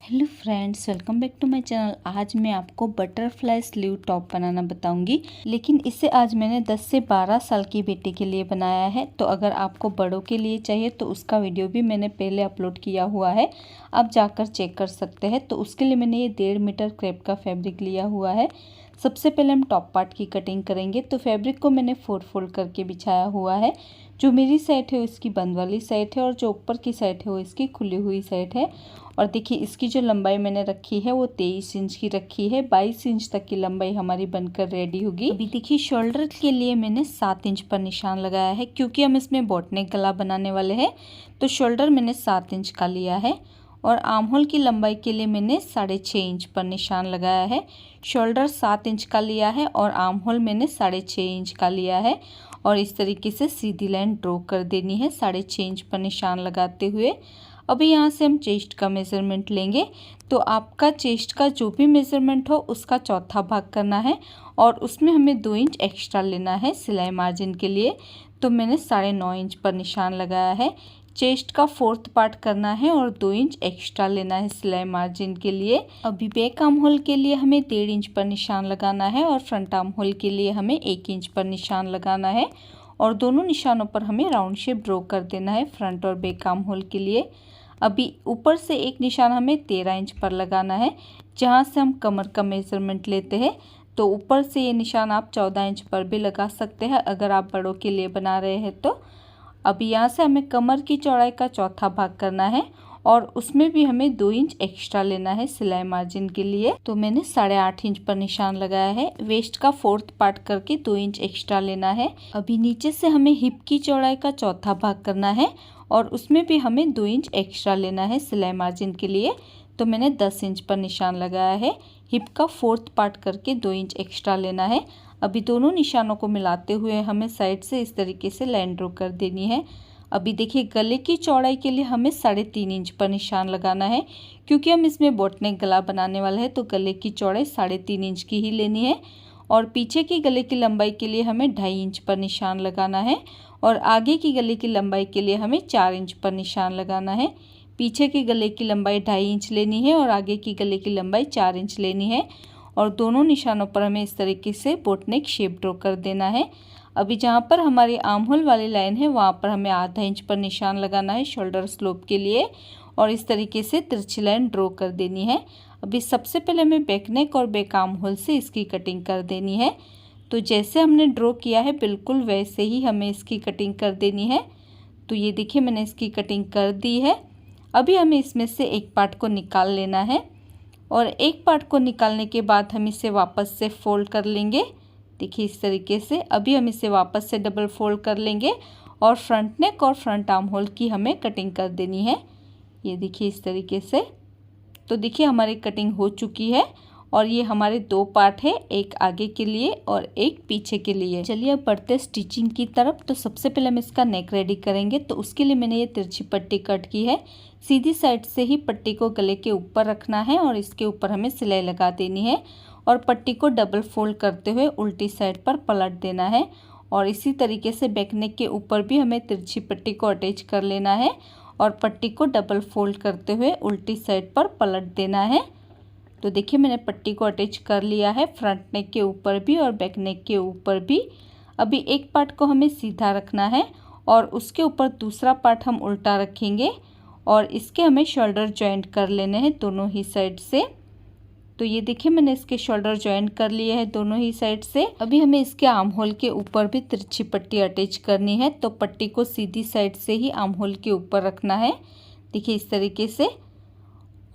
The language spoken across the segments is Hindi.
Hello friends, welcome back to my channel. आज मैं आपको बटरफ्लाई स्लीव टॉप बनाना बताऊंगी, लेकिन इसे आज मैंने 10 से 12 साल की बेटी के लिए बनाया है। तो अगर आपको बड़ों के लिए चाहिए तो उसका वीडियो भी मैंने पहले अपलोड किया हुआ है, आप जाकर चेक कर सकते हैं। तो उसके लिए मैंने ये 1.5 मीटर क्रेप का फैब्रिक लिया हुआ है। सबसे पहले हम टॉप पार्ट की कटिंग करेंगे। तो फैब्रिक को मैंने 4 फोल्ड करके बिछाया हुआ है। जो मेरी साइड है इसकी बंद वाली साइड है और जो ऊपर की साइड है वो इसकी खुली हुई साइड है। और देखिए इसकी जो लंबाई मैंने रखी है वो 23 इंच की रखी है। 22 इंच तक की लंबाई हमारी बनकर रेडी होगी। अभी देखिए शोल्डर के लिए मैंने 7 इंच पर निशान लगाया है, क्योंकि हम इसमें बोट नेक गला बनाने वाले हैं। तो शोल्डर मैंने 7 इंच का लिया है और आर्म होल की लंबाई के लिए मैंने 6.5 इंच पर निशान लगाया है। शोल्डर 7 इंच का लिया है और आर्म होल मैंने 6.5 इंच का लिया है। और इस तरीके से सीधी लाइन ड्रॉ कर देनी है 6.5 इंच पर निशान लगाते हुए। अभी यहाँ से हम चेस्ट का मेज़रमेंट लेंगे। तो आपका चेस्ट का जो भी मेज़रमेंट हो उसका चौथा भाग करना है और उसमें हमें 2 इंच एक्स्ट्रा लेना है सिलाई मार्जिन के लिए। तो मैंने 9.5 इंच पर निशान लगाया है। चेस्ट का 4th पार्ट करना है और 2 इंच एक्स्ट्रा लेना है सिलाई मार्जिन के लिए। अभी बैक आर्म होल के लिए हमें 1.5 इंच पर निशान लगाना है और फ्रंट आर्म होल के लिए हमें 1 इंच पर निशान लगाना है। और दोनों निशानों पर हमें राउंड शेप ड्रॉ कर देना है फ्रंट और बैक आर्म होल के लिए। अभी ऊपर से एक निशान हमें 13 इंच पर लगाना है, जहाँ से हम कमर का मेज़रमेंट लेते हैं। तो ऊपर से ये निशान आप 14 इंच पर भी लगा सकते हैं अगर आप बड़ों के लिए बना रहे हैं तो। अभी यहाँ से हमें कमर की चौड़ाई का चौथा भाग करना है और उसमें भी हमें 2 इंच एक्स्ट्रा लेना है सिलाई मार्जिन के लिए। तो मैंने 8.5 इंच पर निशान लगाया है। वेस्ट का 4th पार्ट करके 2 इंच एक्स्ट्रा लेना है। अभी नीचे से हमें हिप की चौड़ाई का चौथा भाग करना है और उसमें भी हमें 2 इंच एक्स्ट्रा लेना है सिलाई मार्जिन के लिए। तो मैंने 10 इंच पर निशान लगाया है। हिप का 4th पार्ट करके 2 इंच एक्स्ट्रा लेना है। अभी दोनों निशानों को मिलाते हुए हमें साइड से इस तरीके से लाइन ड्रॉ कर देनी है। अभी देखिए गले की चौड़ाई के लिए हमें 3.5 इंच पर निशान लगाना है, क्योंकि हम इसमें बोट नेक गला बनाने वाले हैं। तो गले की चौड़ाई 3.5 इंच की ही लेनी है। और पीछे की गले की लंबाई के लिए हमें 2.5 इंच पर निशान लगाना है और आगे की गले की लंबाई के लिए हमें 4 इंच पर निशान लगाना है। पीछे के गले की लंबाई 2.5 इंच लेनी है और आगे की गले की लंबाई 4 इंच लेनी है। और दोनों निशानों पर हमें इस तरीके से बोट नेक शेप ड्रॉ कर देना है। अभी जहाँ पर हमारी आर्म होल वाली लाइन है वहाँ पर हमें आधा इंच पर निशान लगाना है शोल्डर स्लोप के लिए और इस तरीके से तिरछी लाइन ड्रॉ कर देनी है। अभी सबसे पहले हमें बैक नेक और बैक आर्म होल से इसकी कटिंग कर देनी है। तो जैसे हमने ड्रॉ किया है बिल्कुल वैसे ही हमें इसकी कटिंग कर देनी है। तो ये देखिए मैंने इसकी कटिंग कर दी है। अभी हमें इसमें से एक पार्ट को निकाल लेना है और एक पार्ट को निकालने के बाद हम इसे वापस से फोल्ड कर लेंगे। देखिए इस तरीके से। अभी हम इसे वापस से डबल फोल्ड कर लेंगे और फ्रंट नेक और फ्रंट आर्म होल की हमें कटिंग कर देनी है। ये देखिए इस तरीके से। तो देखिए हमारी कटिंग हो चुकी है और ये हमारे 2 पार्ट है, एक आगे के लिए और एक पीछे के लिए। चलिए अब बढ़ते स्टिचिंग की तरफ। तो सबसे पहले हम इसका नेक रेडी करेंगे। तो उसके लिए मैंने ये तिरछी पट्टी कट की है। सीधी साइड से ही पट्टी को गले के ऊपर रखना है और इसके ऊपर हमें सिलाई लगा देनी है और पट्टी को डबल फोल्ड करते हुए उल्टी साइड पर पलट देना है। और इसी तरीके से बैक नेक के ऊपर भी हमें तिरछी पट्टी को अटैच कर लेना है और पट्टी को डबल फोल्ड करते हुए उल्टी साइड पर पलट देना है। तो देखिए मैंने पट्टी को अटैच कर लिया है फ्रंट नेक के ऊपर भी और बैक नेक के ऊपर भी। अभी एक पार्ट को हमें सीधा रखना है और उसके ऊपर दूसरा पार्ट हम उल्टा रखेंगे और इसके हमें शोल्डर जॉइंट कर लेने हैं दोनों ही साइड से। तो ये देखिए मैंने इसके शोल्डर जॉइंट कर लिए हैं दोनों ही साइड से। अभी हमें इसके आर्म होल के ऊपर भी तिरछी पट्टी अटैच करनी है। तो पट्टी को सीधी साइड से ही आर्म होल के ऊपर रखना है, देखिए इस तरीके से।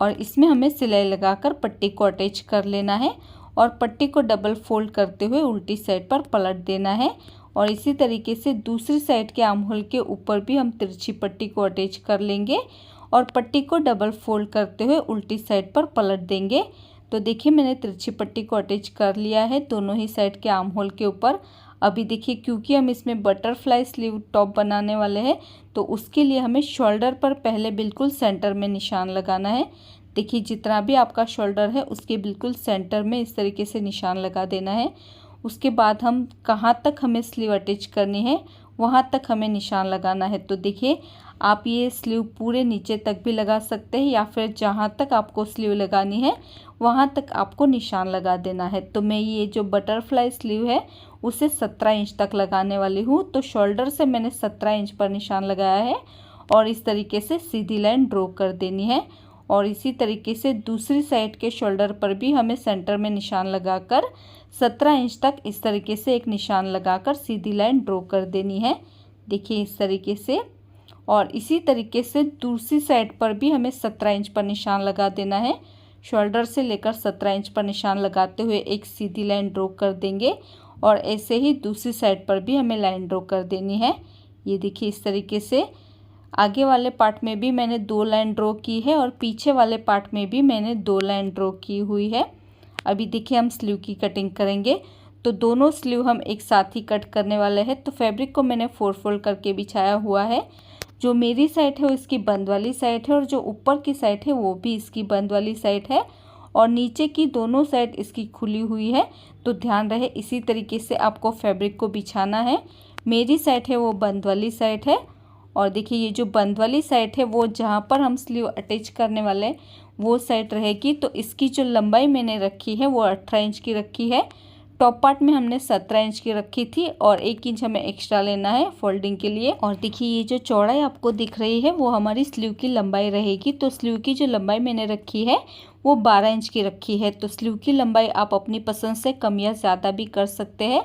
और इसमें हमें सिलाई लगाकर पट्टी को अटैच कर लेना है और पट्टी को डबल फोल्ड करते हुए उल्टी साइड पर पलट देना है। और इसी तरीके से दूसरी साइड के आर्म होल के ऊपर भी हम तिरछी पट्टी को अटैच कर लेंगे और पट्टी को डबल फोल्ड करते हुए उल्टी साइड पर पलट देंगे। तो देखिए मैंने तिरछी पट्टी को अटैच कर लिया है दोनों ही साइड के आर्म होल के ऊपर। अभी देखिए क्योंकि हम इसमें बटरफ्लाई स्लीव टॉप बनाने वाले हैं तो उसके लिए हमें शोल्डर पर पहले बिल्कुल सेंटर में निशान लगाना है। देखिए जितना भी आपका शोल्डर है उसके बिल्कुल सेंटर में इस तरीके से निशान लगा देना है। उसके बाद हम कहाँ तक हमें स्लीव अटैच करनी है वहाँ तक हमें निशान लगाना है। तो देखिए आप ये स्लीव पूरे नीचे तक भी लगा सकते हैं या फिर जहाँ तक आपको स्लीव लगानी है वहाँ तक आपको निशान लगा देना है। तो मैं ये जो बटरफ्लाई स्लीव है उसे 17 इंच तक लगाने वाली हूँ। तो शोल्डर से मैंने 17 इंच पर निशान लगाया है और इस तरीके से सीधी लाइन ड्रॉ कर देनी है। और इसी तरीके से दूसरी साइड के शोल्डर पर भी हमें सेंटर में निशान लगाकर 17 इंच तक इस तरीके से एक निशान लगाकर सीधी लाइन ड्रॉ कर देनी है। देखिए इस तरीके से। और इसी तरीके से दूसरी साइड पर भी हमें 17 इंच पर निशान लगा देना है। शोल्डर से लेकर 17 इंच पर निशान लगाते हुए एक सीधी लाइन ड्रॉ कर देंगे और ऐसे ही दूसरी साइड पर भी हमें लाइन ड्रॉ कर देनी है। ये देखिए इस तरीके से आगे वाले पार्ट में भी मैंने 2 लाइन ड्रॉ की है और पीछे वाले पार्ट में भी मैंने 2 लाइन ड्रॉ की हुई है। अभी देखिए हम स्लीव की कटिंग करेंगे। तो दोनों स्लीव हम एक साथ ही कट करने वाले हैं। तो फैब्रिक को मैंने 4 फोल्ड करके बिछाया हुआ है। जो मेरी साइड है वो इसकी बंद वाली साइड है और जो ऊपर की साइड है वो भी इसकी बंद वाली साइड है और नीचे की दोनों साइड इसकी खुली हुई है। तो ध्यान रहे इसी तरीके से आपको फैब्रिक को बिछाना है। मेरी साइड है वो बंद वाली साइड है और देखिए ये जो बंद वाली साइड है वो जहाँ पर हम स्लीव अटैच करने वाले हैं वो साइड रहेगी। तो इसकी जो लंबाई मैंने रखी है वो 18 इंच की रखी है। टॉप पार्ट में हमने 17 इंच की रखी थी और 1 इंच हमें एक्स्ट्रा लेना है फोल्डिंग के लिए। और देखिए ये जो चौड़ाई आपको दिख रही है वो हमारी स्लीव की लंबाई रहेगी। तो स्लीव की जो लंबाई मैंने रखी है वो 12 इंच की रखी है। तो स्लीव की लंबाई आप अपनी पसंद से कम या ज़्यादा भी कर सकते हैं।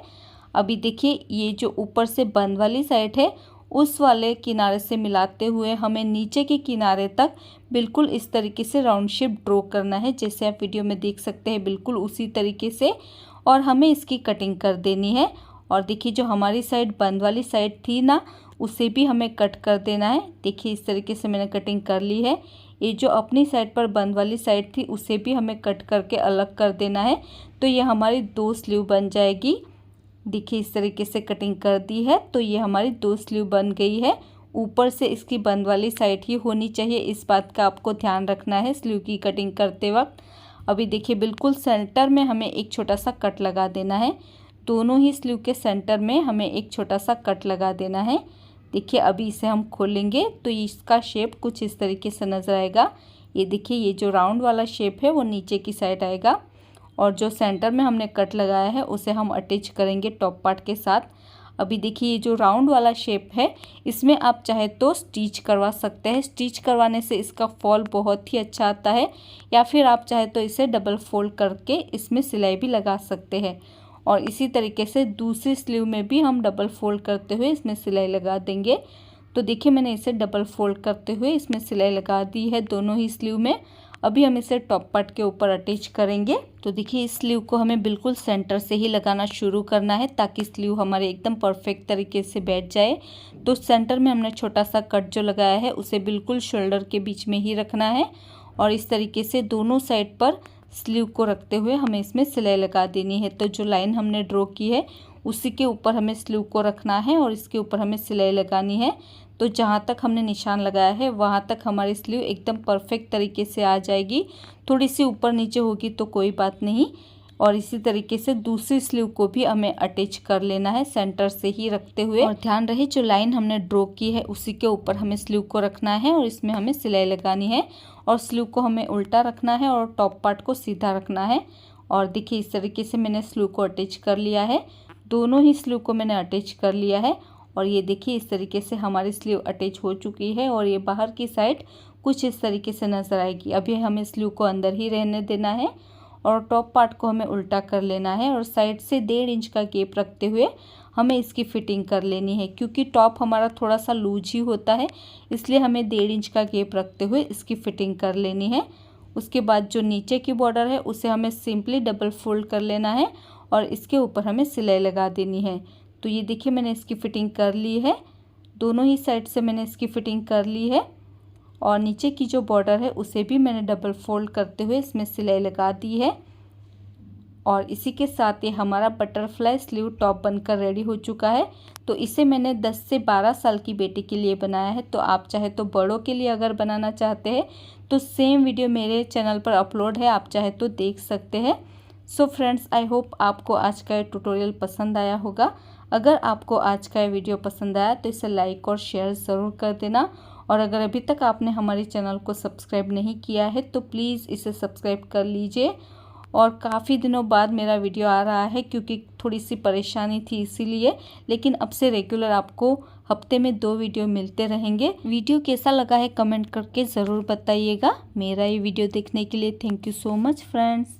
अभी देखिए ये जो ऊपर से बंद वाली साइड है उस वाले किनारे से मिलाते हुए हमें नीचे के किनारे तक बिल्कुल इस तरीके से राउंड शेप ड्रॉ करना है। जैसे आप वीडियो में देख सकते हैं बिल्कुल उसी तरीके से और हमें इसकी कटिंग कर देनी है। और देखिए जो हमारी साइड बंद वाली साइड थी ना उसे भी हमें कट कर देना है। देखिए इस तरीके से मैंने कटिंग कर ली है। ये जो अपनी साइड पर बंद वाली साइड थी उसे भी हमें कट करके अलग कर देना है। तो ये हमारी 2 स्लीव बन जाएगी। देखिए इस तरीके से कटिंग कर दी है। तो ये हमारी 2 स्लीव बन गई है। ऊपर से इसकी बंद वाली साइड ही होनी चाहिए, इस बात का आपको ध्यान रखना है स्लीव की कटिंग करते वक्त। अभी देखिए बिल्कुल सेंटर में हमें एक छोटा सा कट लगा देना है। दोनों ही स्लीव के सेंटर में हमें एक छोटा सा कट लगा देना है। देखिए अभी इसे हम खोलेंगे तो इसका शेप कुछ इस तरीके से नज़र आएगा। ये देखिए ये जो राउंड वाला शेप है वो नीचे की साइड आएगा और जो सेंटर में हमने कट लगाया है उसे हम अटैच करेंगे टॉप पार्ट के साथ। अभी देखिए ये जो राउंड वाला शेप है इसमें आप चाहे तो स्टिच करवा सकते हैं। स्टिच करवाने से इसका फॉल बहुत ही अच्छा आता है या फिर आप चाहे तो इसे डबल फोल्ड करके इसमें सिलाई भी लगा सकते हैं। और इसी तरीके से दूसरी स्लीव में भी हम डबल फोल्ड करते हुए इसमें सिलाई लगा देंगे। तो देखिए मैंने इसे डबल फोल्ड करते हुए इसमें सिलाई लगा दी है दोनों ही स्लीव में। अभी हम इसे टॉप पार्ट के ऊपर अटैच करेंगे। तो देखिए इस स्लीव को हमें बिल्कुल सेंटर से ही लगाना शुरू करना है ताकि स्लीव हमारे एकदम परफेक्ट तरीके से बैठ जाए। तो सेंटर में हमने छोटा सा कट जो लगाया है उसे बिल्कुल शोल्डर के बीच में ही रखना है और इस तरीके से दोनों साइड पर स्लीव को रखते हुए हमें इसमें सिलाई लगा देनी है। तो जो लाइन हमने ड्रॉ की है उसी के ऊपर हमें स्लीव को रखना है और इसके ऊपर हमें सिलाई लगानी है। तो जहाँ तक हमने निशान लगाया है वहाँ तक हमारी स्लीव एकदम परफेक्ट तरीके से आ जाएगी। थोड़ी सी ऊपर नीचे होगी तो कोई बात नहीं। और इसी तरीके से दूसरी स्लीव को भी हमें अटैच कर लेना है सेंटर से ही रखते हुए। और ध्यान रहे जो लाइन हमने ड्रॉ की है उसी के ऊपर हमें स्लीव को रखना है और इसमें हमें सिलाई लगानी है। और स्लीव को हमें उल्टा रखना है और टॉप पार्ट को सीधा रखना है। और देखिए इस तरीके से मैंने स्लीव को अटैच कर लिया है। दोनों ही स्लीव को मैंने अटैच कर लिया है और ये देखिए इस तरीके से हमारी स्लीव अटैच हो चुकी है और ये बाहर की साइड कुछ इस तरीके से नज़र आएगी। अभी हमें स्लीव को अंदर ही रहने देना है और टॉप पार्ट को हमें उल्टा कर लेना है और साइड से 1.5 इंच का गैप रखते हुए हमें इसकी फिटिंग कर लेनी है। क्योंकि टॉप हमारा थोड़ा सा लूज ही होता है इसलिए हमें 1.5 इंच का गैप रखते हुए इसकी फिटिंग कर लेनी है। उसके बाद जो नीचे की बॉर्डर है उसे हमें सिंपली डबल फोल्ड कर लेना है और इसके ऊपर हमें सिलाई लगा देनी है। तो ये देखिए मैंने इसकी फ़िटिंग कर ली है। दोनों ही साइड से मैंने इसकी फ़िटिंग कर ली है और नीचे की जो बॉर्डर है उसे भी मैंने डबल फोल्ड करते हुए इसमें सिलाई लगा दी है। और इसी के साथ ये हमारा बटरफ्लाई स्लीव टॉप बनकर रेडी हो चुका है। तो इसे मैंने 10 से 12 साल की बेटी के लिए बनाया है। तो आप चाहे तो बड़ों के लिए अगर बनाना चाहते हैं तो सेम वीडियो मेरे चैनल पर अपलोड है, आप चाहे तो देख सकते हैं। सो फ्रेंड्स, आई होप आपको आज का ट्यूटोरियल पसंद आया होगा। अगर आपको आज का ये वीडियो पसंद आया तो इसे लाइक और शेयर ज़रूर कर देना। और अगर अभी तक आपने हमारे चैनल को सब्सक्राइब नहीं किया है तो प्लीज़ इसे सब्सक्राइब कर लीजिए। और काफ़ी दिनों बाद मेरा वीडियो आ रहा है क्योंकि थोड़ी सी परेशानी थी इसीलिए, लेकिन अब से रेगुलर आपको हफ्ते में 2 वीडियो मिलते रहेंगे। वीडियो कैसा लगा है कमेंट करके ज़रूर बताइएगा। मेरा ये वीडियो देखने के लिए thank you so much friends.